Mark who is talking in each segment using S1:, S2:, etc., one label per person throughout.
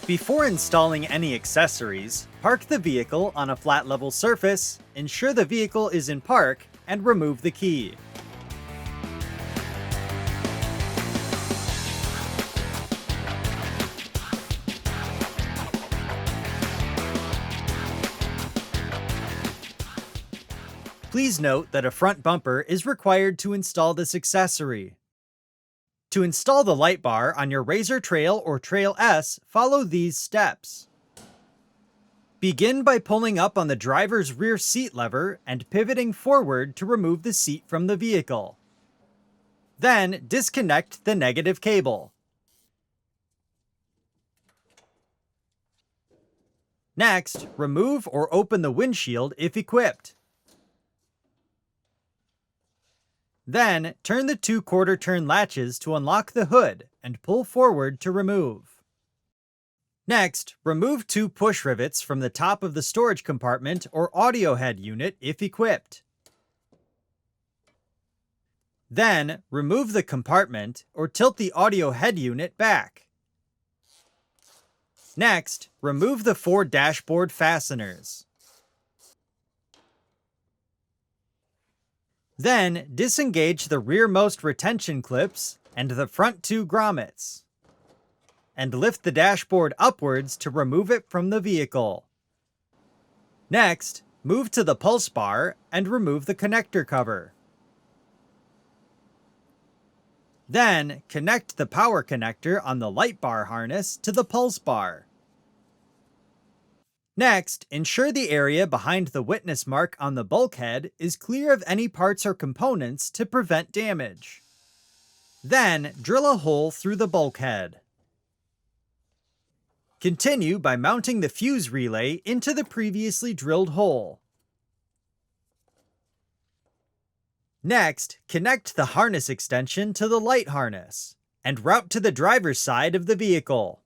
S1: Before installing any accessories, park the vehicle on a flat level surface, ensure the vehicle is in park, and remove the key. Please note that a front bumper is required to install this accessory. To install the light bar on your Razor Trail or Trail S, follow these steps. Begin by pulling up on the driver's rear seat lever and pivoting forward to remove the seat from the vehicle. Then, disconnect the negative cable. Next, remove or open the windshield if equipped. Then, turn the 2/4 turn latches to unlock the hood and pull forward to remove. Next, remove 2 push rivets from the top of the storage compartment or audio head unit if equipped. Then, remove the compartment or tilt the audio head unit back. Next, remove the 4 dashboard fasteners. Then, disengage the rearmost retention clips and the front 2 grommets, and lift the dashboard upwards to remove it from the vehicle. Next, move to the pulse bar and remove the connector cover. Then, connect the power connector on the light bar harness to the pulse bar. Next, ensure the area behind the witness mark on the bulkhead is clear of any parts or components to prevent damage. Then, drill a hole through the bulkhead. Continue by mounting the fuse relay into the previously drilled hole. Next, connect the harness extension to the light harness, and route to the driver's side of the vehicle.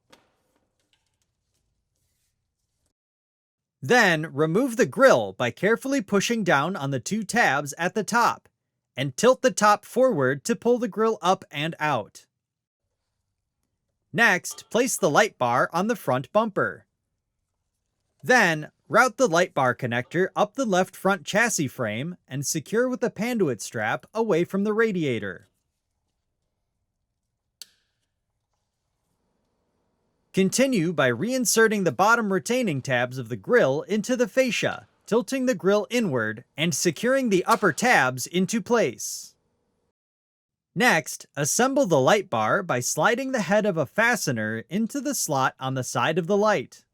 S1: Then, remove the grille by carefully pushing down on the 2 tabs at the top, and tilt the top forward to pull the grille up and out. Next, place the light bar on the front bumper. Then, route the light bar connector up the left front chassis frame and secure with the panduit strap away from the radiator. Continue by reinserting the bottom retaining tabs of the grille into the fascia, tilting the grille inward and securing the upper tabs into place. Next, assemble the light bar by sliding the head of a fastener into the slot on the side of the light.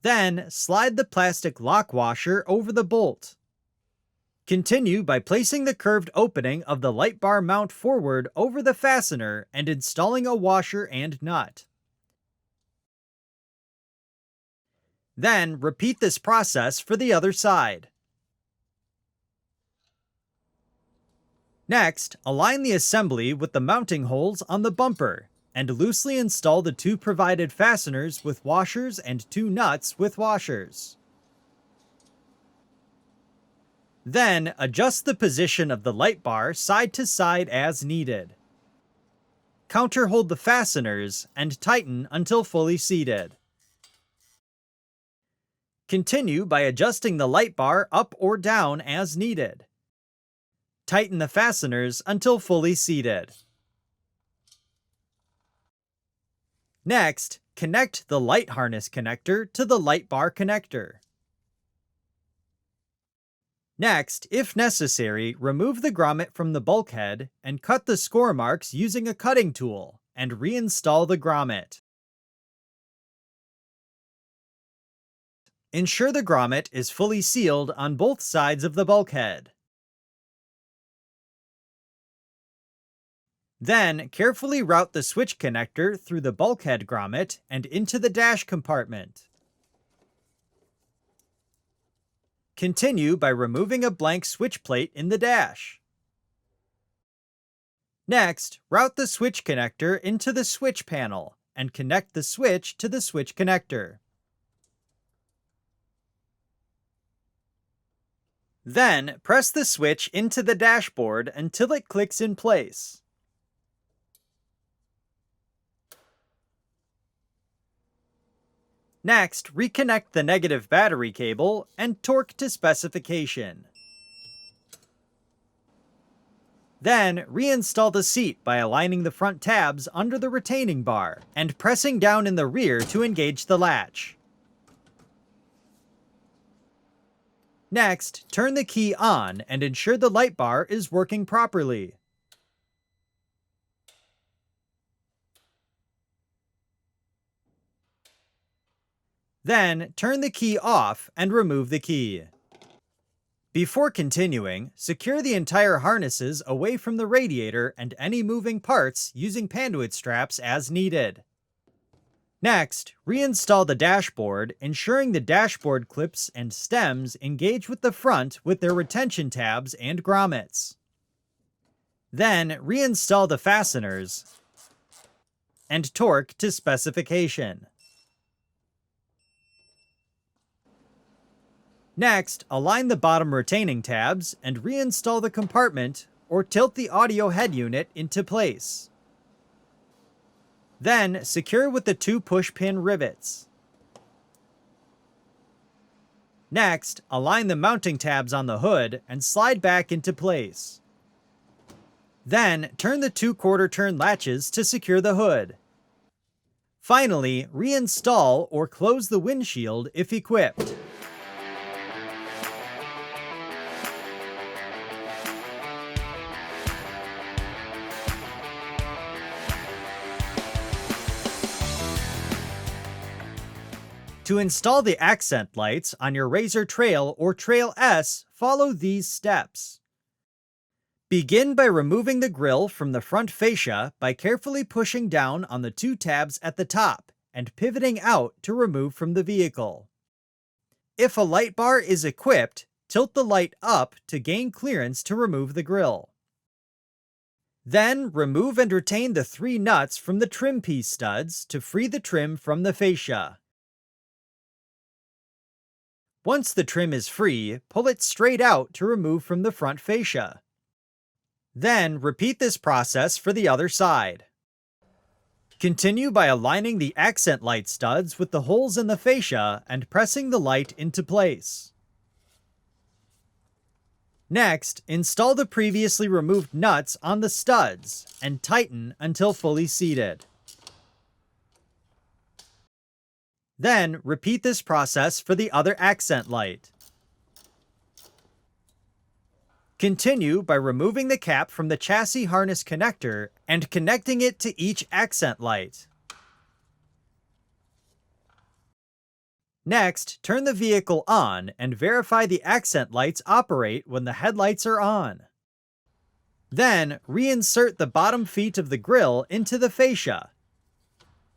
S1: Then, slide the plastic lock washer over the bolt. Continue by placing the curved opening of the light bar mount forward over the fastener and installing a washer and nut. Then, repeat this process for the other side. Next, align the assembly with the mounting holes on the bumper, and loosely install the 2 provided fasteners with washers and 2 nuts with washers. Then, adjust the position of the light bar side to side as needed. Counterhold the fasteners and tighten until fully seated. Continue by adjusting the light bar up or down as needed. Tighten the fasteners until fully seated. Next, connect the light harness connector to the light bar connector. Next, if necessary, remove the grommet from the bulkhead and cut the score marks using a cutting tool, and reinstall the grommet. Ensure the grommet is fully sealed on both sides of the bulkhead. Then, carefully route the switch connector through the bulkhead grommet and into the dash compartment. Continue by removing a blank switch plate in the dash. Next, route the switch connector into the switch panel and connect the switch to the switch connector. Then, press the switch into the dashboard until it clicks in place. Next, reconnect the negative battery cable and torque to specification. Then, reinstall the seat by aligning the front tabs under the retaining bar and pressing down in the rear to engage the latch. Next, turn the key on and ensure the light bar is working properly. Then, turn the key off and remove the key. Before continuing, secure the entire harnesses away from the radiator and any moving parts using Panduit straps as needed. Next, reinstall the dashboard, ensuring the dashboard clips and stems engage with the front with their retention tabs and grommets. Then, reinstall the fasteners and torque to specification. Next, align the bottom retaining tabs and reinstall the compartment or tilt the audio head unit into place. Then, secure with the 2 push-pin rivets. Next, align the mounting tabs on the hood and slide back into place. Then, turn the 2 quarter-turn latches to secure the hood. Finally, reinstall or close the windshield if equipped. To install the accent lights on your RZR Trail or Trail S, follow these steps. Begin by removing the grille from the front fascia by carefully pushing down on the 2 tabs at the top and pivoting out to remove from the vehicle. If a light bar is equipped, tilt the light up to gain clearance to remove the grille. Then, remove and retain the 3 nuts from the trim piece studs to free the trim from the fascia. Once the trim is free, pull it straight out to remove from the front fascia. Then, repeat this process for the other side. Continue by aligning the accent light studs with the holes in the fascia and pressing the light into place. Next, install the previously removed nuts on the studs and tighten until fully seated. Then, repeat this process for the other accent light. Continue by removing the cap from the chassis harness connector and connecting it to each accent light. Next, turn the vehicle on and verify the accent lights operate when the headlights are on. Then, reinsert the bottom feet of the grille into the fascia.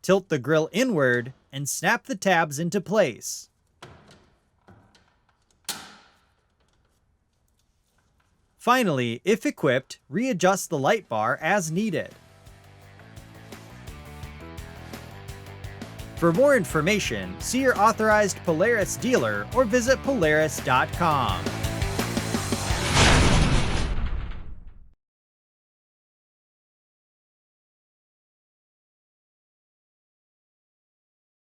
S1: Tilt the grille inward and snap the tabs into place. Finally, if equipped, readjust the light bar as needed. For more information, see your authorized Polaris dealer or visit Polaris.com.